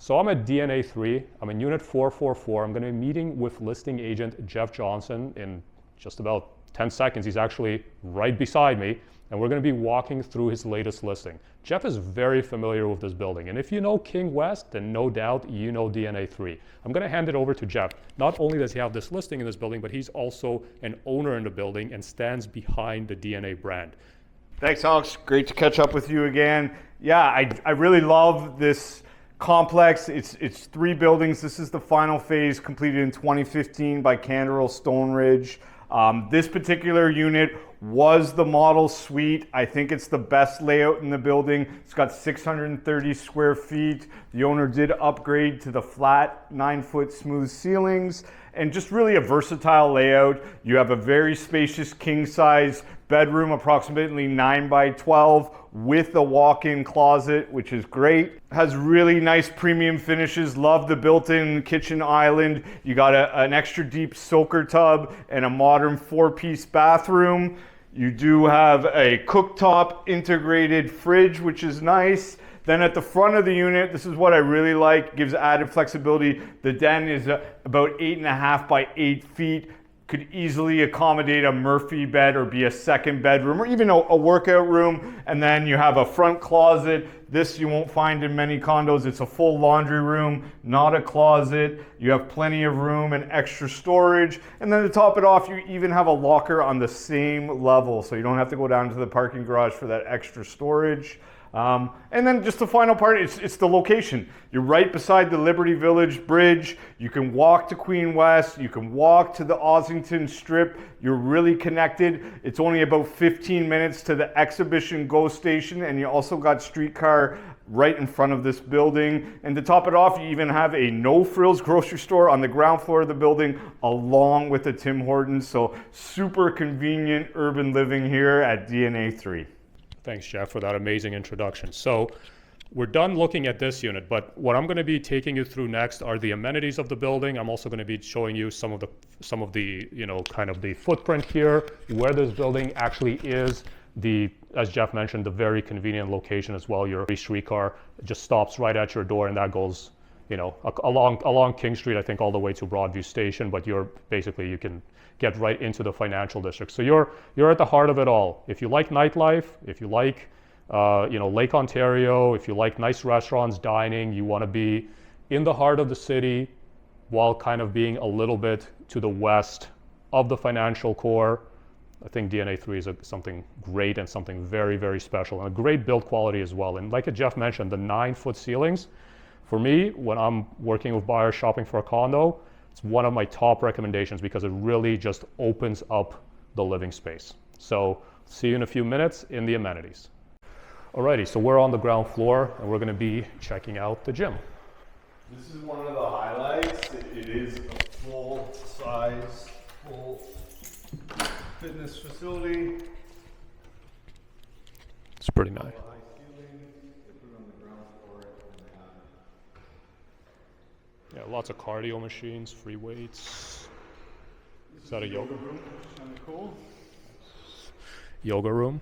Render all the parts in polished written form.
So I'm at DNA3, I'm in unit 444. I'm gonna be meeting with listing agent Jeff Johnston in just about 10 seconds. He's actually right beside me, and we're gonna be walking through his latest listing. Jeff is very familiar with this building, and if you know King West, then no doubt you know DNA3. I'm gonna hand it over to Jeff. Not only does he have this listing in this building, but he's also an owner in the building and stands behind the DNA brand. Thanks, Alex. Great to catch up with you again. Yeah, I really love this complex. It's 3 buildings. This is the final phase, completed in 2015 by Canderel Stone Ridge. This particular unit was the model suite. I think it's the best layout in the building. It's got 630 square feet. The owner did upgrade to the flat 9-foot smooth ceilings, and just really a versatile layout. You have a very spacious king size bedroom, approximately 9 by 12, with a walk-in closet, which is great. Has really nice premium finishes. Love the built-in kitchen island. You got an extra deep soaker tub and a modern 4-piece bathroom. You do have a cooktop integrated fridge, which is nice. Then at the front of the unit, this is what I really like, gives added flexibility. The den is about 8.5 by 8 feet. Could easily accommodate a Murphy bed or be a second bedroom or even a workout room. And then you have a front closet. This you won't find in many condos. It's a full laundry room, not a closet. You have plenty of room and extra storage. And then to top it off, you even have a locker on the same level, so you don't have to go down to the parking garage for that extra storage. And then just the final part, it's the location. You're right beside the Liberty Village Bridge. You can walk to Queen West. You can walk to the Ossington Strip. You're really connected. It's only about 15 minutes to the Exhibition GO station, and you also got streetcar right in front of this building. And to top it off, you even have a no-frills grocery store on the ground floor of the building, along with a Tim Hortons. So super convenient urban living here at DNA3. Thanks, Jeff, for that amazing introduction. So we're done looking at this unit, but what I'm going to be taking you through next are the amenities of the building. I'm also going to be showing you some of the kind of the footprint here, where this building actually is. As Jeff mentioned, the very convenient location as well. Your streetcar just stops right at your door, and that goes, along King Street, I think, all the way to Broadview Station. But you can get right into the financial district. So you're at the heart of it all. If you like nightlife, if you like Lake Ontario, if you like nice restaurants, dining, you want to be in the heart of the city while kind of being a little bit to the west of the financial core, I think DNA3 is something great and something very, very special, and a great build quality as well. And like Jeff mentioned, the 9-foot ceilings, for me, when I'm working with buyers shopping for a condo, it's one of my top recommendations because it really just opens up the living space. So see you in a few minutes in the amenities. Alrighty, so we're on the ground floor and we're going to be checking out the gym. This is one of the highlights. It is a full-size, full fitness facility. It's pretty nice. Yeah, lots of cardio machines, free weights. Is that a yoga room? Kind of cool. Yoga room.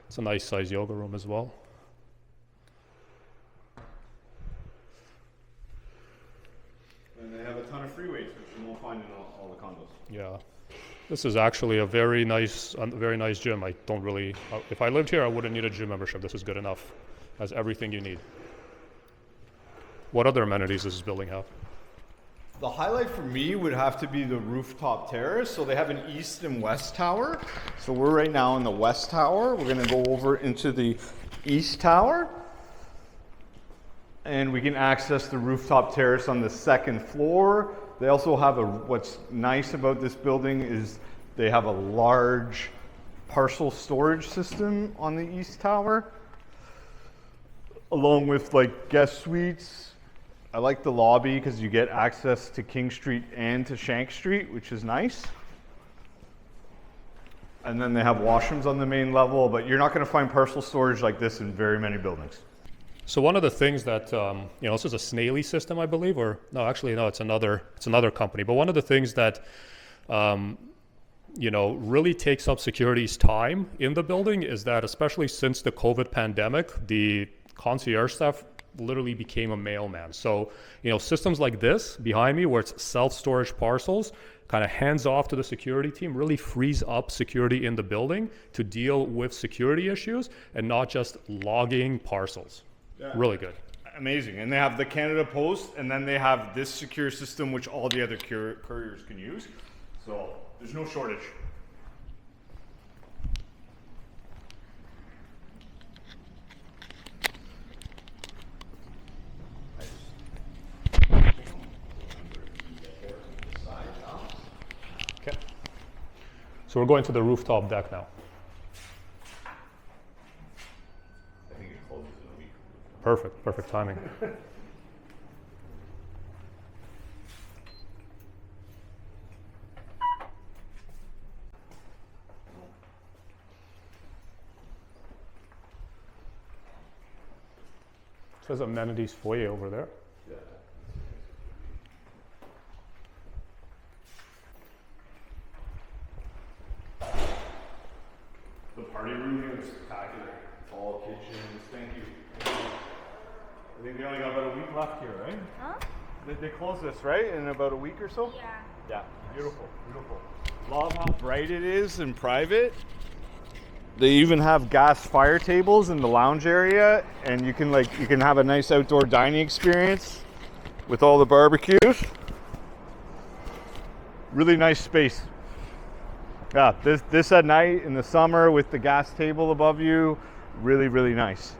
It's a nice size yoga room as well. And they have a ton of free weights, which you won't find in all the condos. Yeah. This is actually a very nice gym. I don't really, if I lived here, I wouldn't need a gym membership. This is good enough. Has everything you need. What other amenities does this building have? The highlight for me would have to be the rooftop terrace. So they have an east and west tower. So we're right now in the west tower. We're gonna go over into the east tower. And we can access the rooftop terrace on the second floor. They also have what's nice about this building is they have a large parcel storage system on the east tower, along with like guest suites. I like the lobby because you get access to King Street and to Shank Street, which is nice. And then they have washrooms on the main level, but you're not going to find parcel storage like this in very many buildings. So one of the things that, this is a Snaily system, I believe, it's another company. But one of the things that, really takes up security's time in the building is that, especially since the COVID pandemic, the concierge staff literally became a mailman. So, systems like this behind me, where it's self-storage parcels, kind of hands off to the security team, really frees up security in the building to deal with security issues and not just logging parcels. Yeah. Really good. Amazing. And they have the Canada Post, and then they have this secure system which all the other couriers can use. So there's no shortage. Okay. So we're going to the rooftop deck now. I think it closes in a week. Perfect timing. It says amenities foyer over there. Yeah. The party room here is spectacular. Tall kitchens. Thank you. I think they only got about a week left here, right? Huh? They close this, right? In about a week or so? Yeah. Yeah. Beautiful. Love how bright it is and private. They even have gas fire tables in the lounge area, and you can have a nice outdoor dining experience with all the barbecues. Really nice space. Yeah, this at night in the summer with the gas table above you, really nice.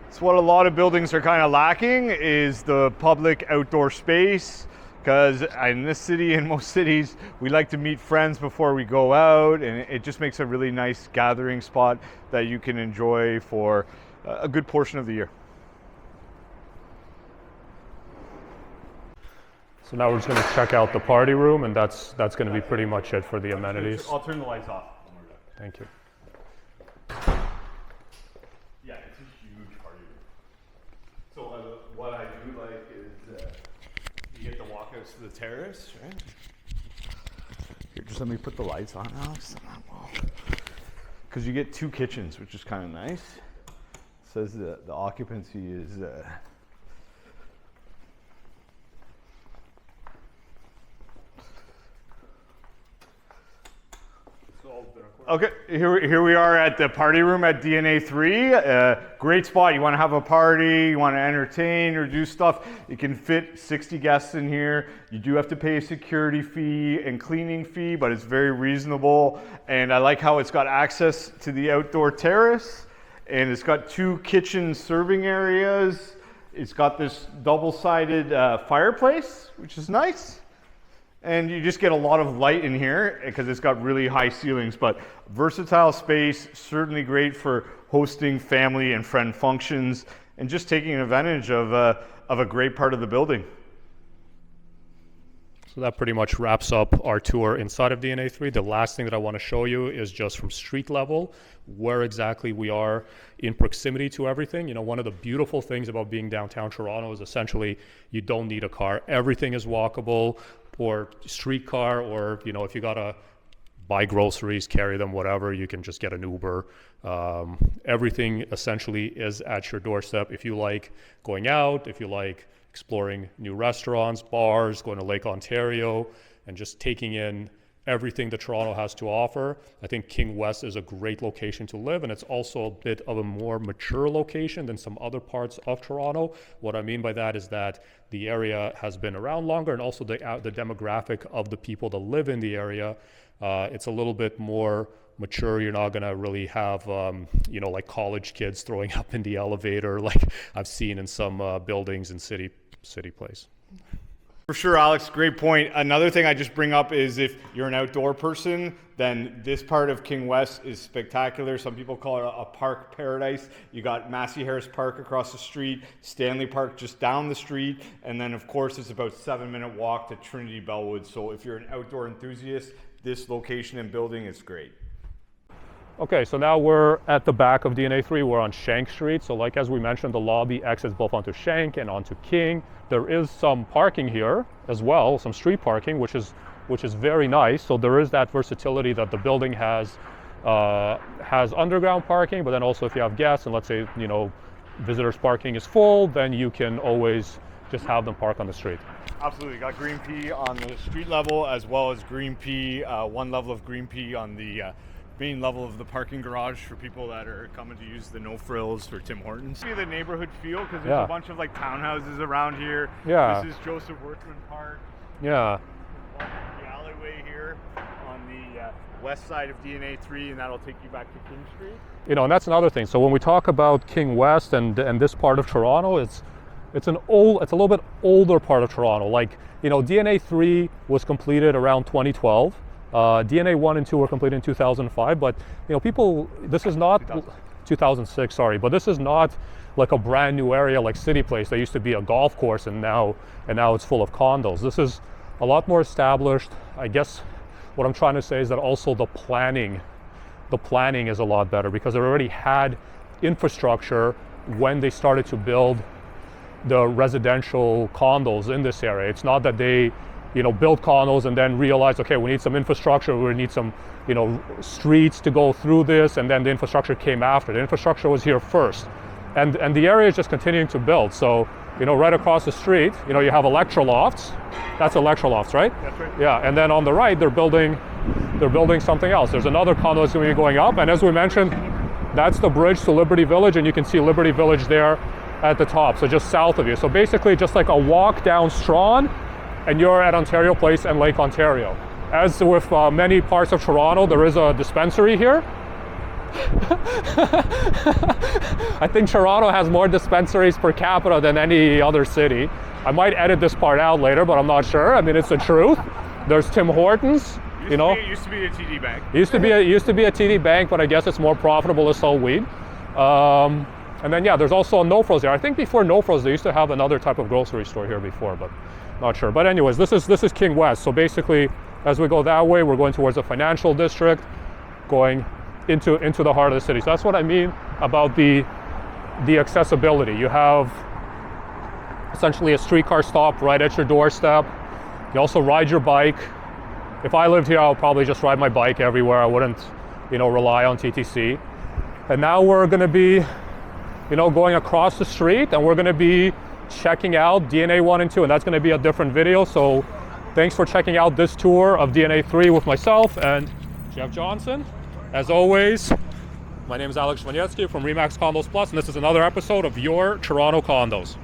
It's what a lot of buildings are kind of lacking, is the public outdoor space. Because in this city and most cities, we like to meet friends before we go out, and it just makes a really nice gathering spot that you can enjoy for a good portion of the year. So now we're just going to check out the party room, and that's going to be pretty much it for the amenities. I'll turn the lights off. Thank you. Yeah, it's a huge party room. So what I do like is you get the walkouts to the terrace, right? Here, just let me put the lights on, Alex. Because you get 2 kitchens, which is kind of nice. It says the occupancy is okay, here we are at the party room at DNA3. Great spot. You want to have a party, you want to entertain or do stuff. You can fit 60 guests in here. You do have to pay a security fee and cleaning fee, but it's very reasonable. And I like how it's got access to the outdoor terrace, and it's got 2 kitchen serving areas. It's got this double-sided fireplace, which is nice. And you just get a lot of light in here because it's got really high ceilings, but versatile space, certainly great for hosting family and friend functions and just taking advantage of a great part of the building. So that pretty much wraps up our tour inside of DNA3. The last thing that I want to show you is just from street level, where exactly we are in proximity to everything. One of the beautiful things about being downtown Toronto is essentially you don't need a car. Everything is walkable, or streetcar, or if you gotta buy groceries, carry them, whatever, you can just get an Uber. Everything essentially is at your doorstep. If you like going out, if you like exploring new restaurants, bars, going to Lake Ontario, and just taking in everything that Toronto has to offer, I think King West is a great location to live, and it's also a bit of a more mature location than some other parts of Toronto. What I mean by that is that the area has been around longer, and also the demographic of the people that live in the area, it's a little bit more mature. You're not gonna really have, like college kids throwing up in the elevator like I've seen in some buildings in City Place. For sure, Alex, great point. Another thing I just bring up is if you're an outdoor person, then this part of King West is spectacular. Some people call it a park paradise. You got Massey Harris Park across the street, Stanley Park just down the street, and then of course it's about 7-minute walk to Trinity Bellwood. So if you're an outdoor enthusiast, this location and building is great. Okay, so now we're at the back of DNA3. We're on Shank Street. So like as we mentioned, the lobby exits both onto Shank and onto King. There is some parking here as well, some street parking, which is very nice. So there is that versatility that the building has underground parking, but then also if you have guests and let's say, visitors parking is full, then you can always just have them park on the street. Absolutely, got green P on the street level as well as green P, one level of green P on the main level of the parking garage for people that are coming to use the no frills for Tim Hortons. See the neighborhood feel because there's a bunch of like townhouses around here. Yeah. This is Joseph Worthman Park. Yeah. The alleyway here on the west side of DNA3, and that'll take you back to King Street. You know, and that's another thing. So when we talk about King West and this part of Toronto, it's a little bit older part of Toronto. Like, you know, DNA3 was completed around 2012. DNA 1 and 2 were completed in 2005, but you know, this is not 2006, sorry, but this is not like a brand new area like City Place that used to be a golf course and now it's full of condos. This is a lot more established. I guess what I'm trying to say is that also the planning is a lot better because they already had infrastructure when they started to build the residential condos in this area. It's not that they, you know, built condos and then realized, okay, we need some infrastructure, we need some, you know, streets to go through this, and then the infrastructure came after. The infrastructure was here first. And the area is just continuing to build. So, you know, right across the street, you know, you have lofts. That's lofts, right? That's right. Yeah, and then on the right, they're building something else. There's another condo that's going to be going up, and as we mentioned, that's the bridge to Liberty Village, and you can see Liberty Village there at the top, so just south of you. So basically just like a walk down Strawn, and you're at Ontario Place and Lake Ontario. As with many parts of Toronto, there is a dispensary here. I think Toronto has more dispensaries per capita than any other city. I might edit this part out later, but I'm not sure. I mean, it's the truth. There's Tim Hortons, you know. It used to be a TD Bank. It used to be a TD Bank, but I guess it's more profitable to sell weed. And then yeah, there's also a No Frills here. I think before No Frills, they used to have another type of grocery store here before, but not sure. But anyways, this is King West. So basically, as we go that way, we're going towards the financial district, going into the heart of the city. So that's what I mean about the accessibility. You have essentially a streetcar stop right at your doorstep. You also ride your bike. If I lived here, I'll probably just ride my bike everywhere. I wouldn't, you know, rely on TTC. And now we're going to be, you know, going across the street, and we're going to be checking out DNA 1 and 2, and that's going to be a different video. So thanks for checking out this tour of DNA 3 with myself and Jeff Johnston. As always, my name is Alex Waniecki from Remax Condos Plus, and this is another episode of Your Toronto Condos.